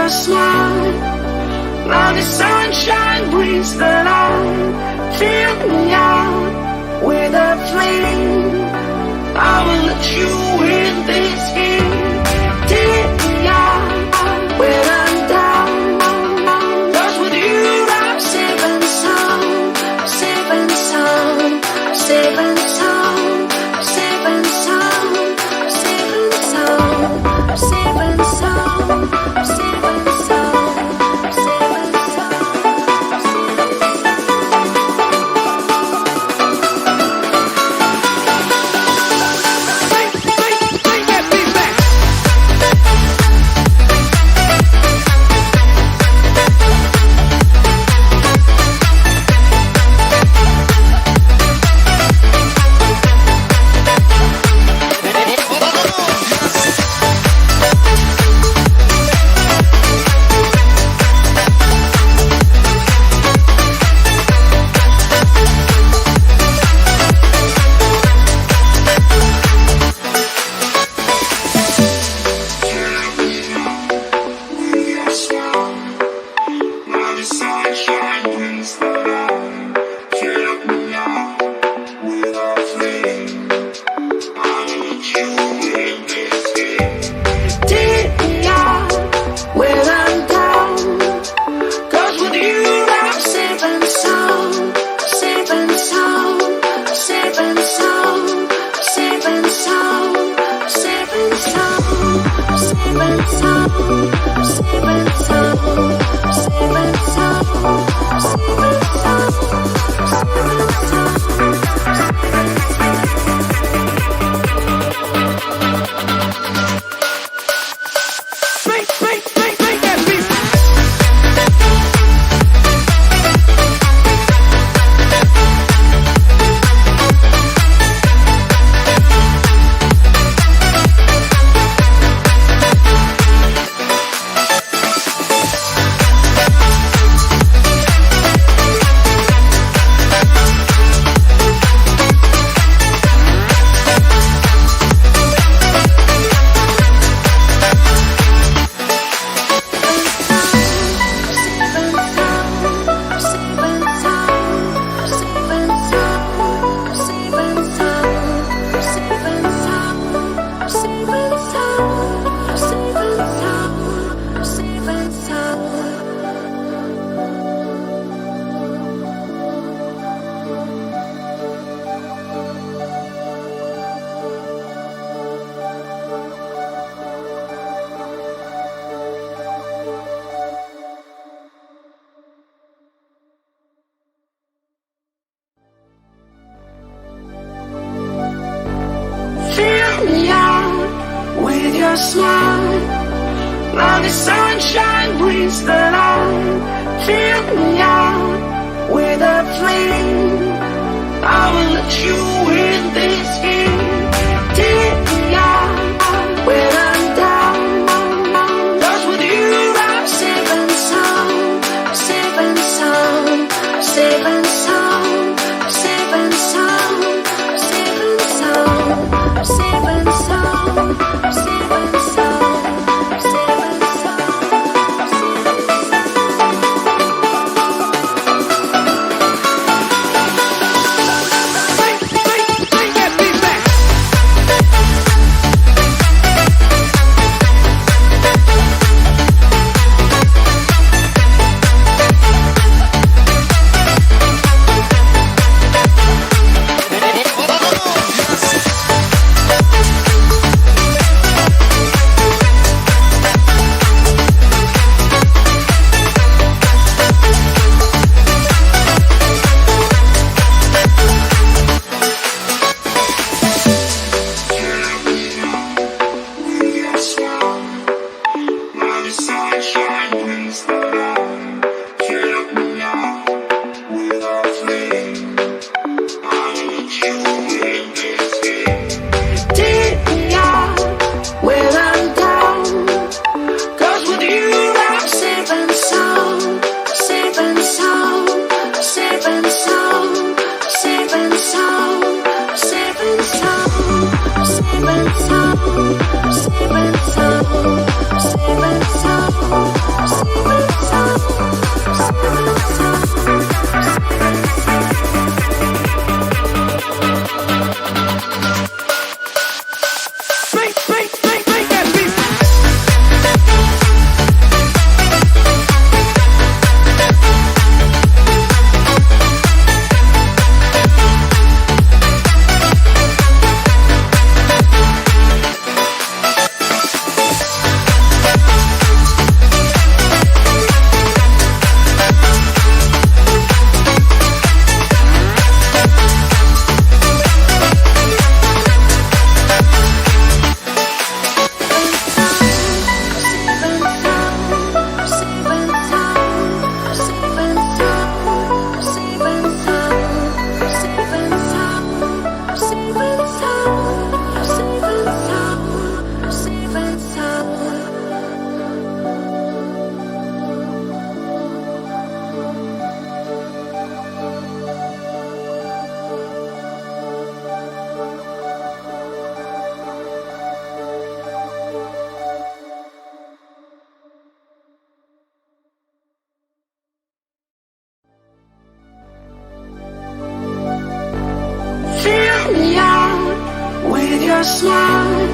your smile. Now the sunshine brings the light. Fill me out with a flame. I will let you in this game. Take me out when I'm down. 'Cause with you I'm safe and sound. I'm safe and sound. I'm safe and sound. I'm safe and sound. I'm safe and sound. I'm safe and sound. I'm safe and sound. I'm safe and sound. Your smile, now the sunshine brings the light. Fill me out with a flame. I will let you in this game. Take me out when I'm down. 'Cause with you I'm safe and sound. I'm safe and sound. I'm safe and sound. I'm safe and sound. I'm safe and sound. I'm safe and sound. I'm safe. your smile.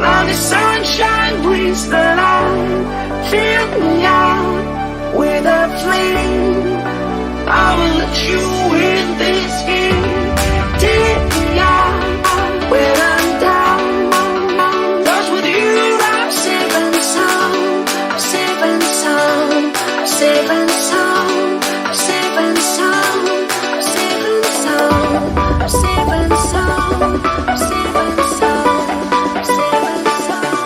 Now the sunshine brings the light. Fill me out with a flame. I will let you in this game. Take me out when I'm down. 'Cause with you I'm safe and sound. Safe and sound. Safe and sound. Safe and sound. Safe and sound. Safe and sound. Safe and sound. Safe and sound.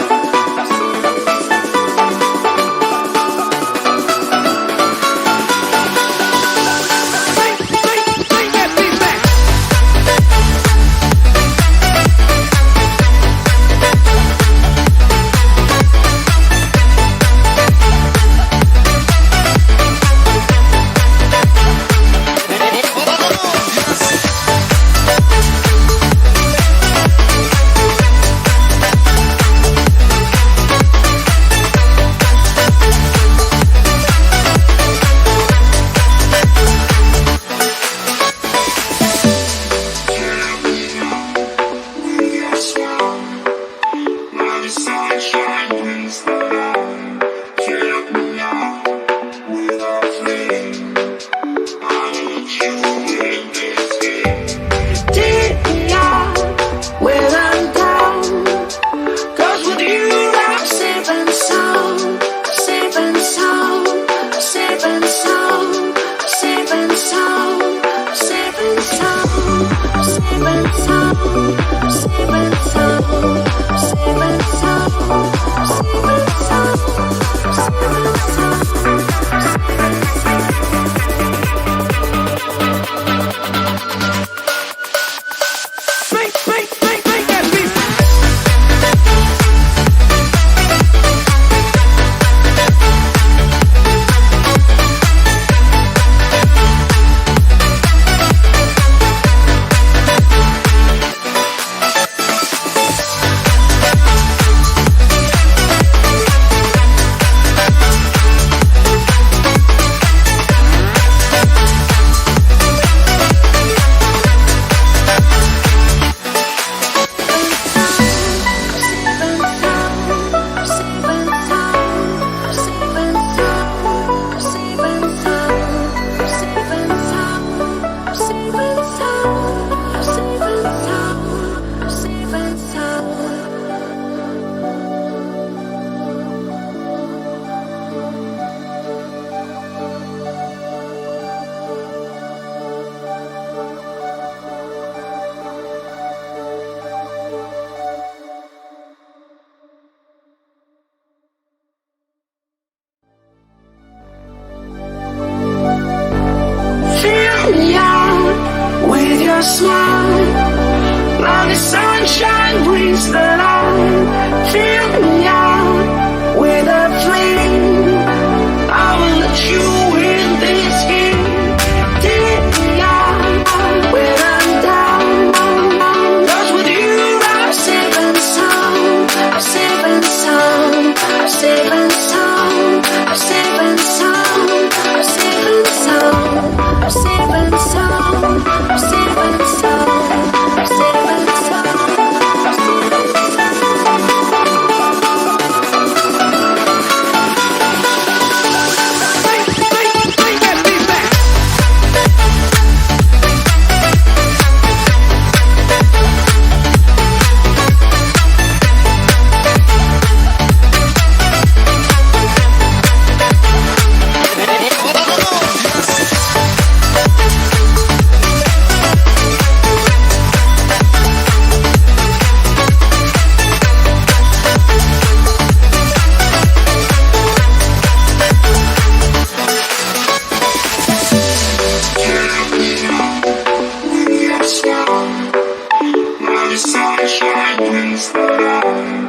Smile. Now the sunshine brings the light. Fill me out with a flame. I will let you in this game. Take me out when I'm down. 'Cause with you I'm safe and sound. Safe and sound. Safe and sound. Safe and sound. Safe and sound. Safe and sound. Safe and sound. Safe and sound. Sunshine brings the light.